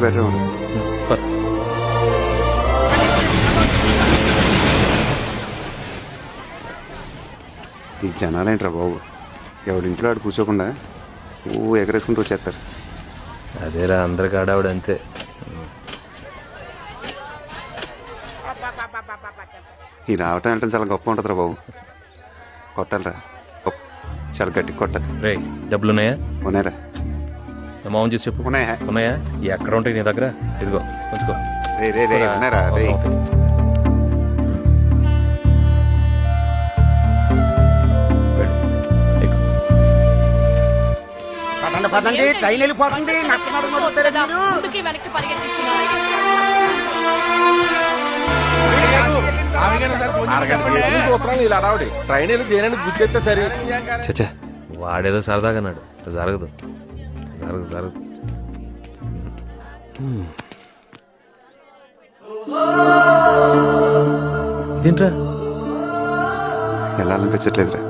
Better ఈ జనాలేంట్రా బాబు, ఎవడింట్లో ఆడు కూర్చోకుండా ఎగరేసుకుంటూ వచ్చేస్తారు. అదేరా అందరికి ఆడావిడ అంతే. ఈ రావటం అంటే చాలా గొప్ప ఉంటుందిరా బాబు. కొట్టాలరా, చాలా గట్టి కొట్టాలి. రే డబ్బులు ఉన్నాయా? ఉన్నాయరా. అమౌంట్ చేసి చెప్పు. ఉన్నాయా? ఉన్నాయా? ఎక్కడ ఉంటాయి నీ దగ్గర? ఇదిగో ఉంచుకో. రే రే రే ఉన్నారా రే. పదండి, ట్రైన్ వెళ్ళిపోతుంది. ముందుకి వెనక్కి పరిగెత్తిస్తున్నారు. ట్రైన్ వెళ్ళి దేని గుర్తెత్తే సరే. చచ్చా వాడేదో సరదాగా అన్నాడు. జరగదు జరగదు జరగదు. ఇదేంట్రా, వెళ్ళాలనిపించట్లేదురా.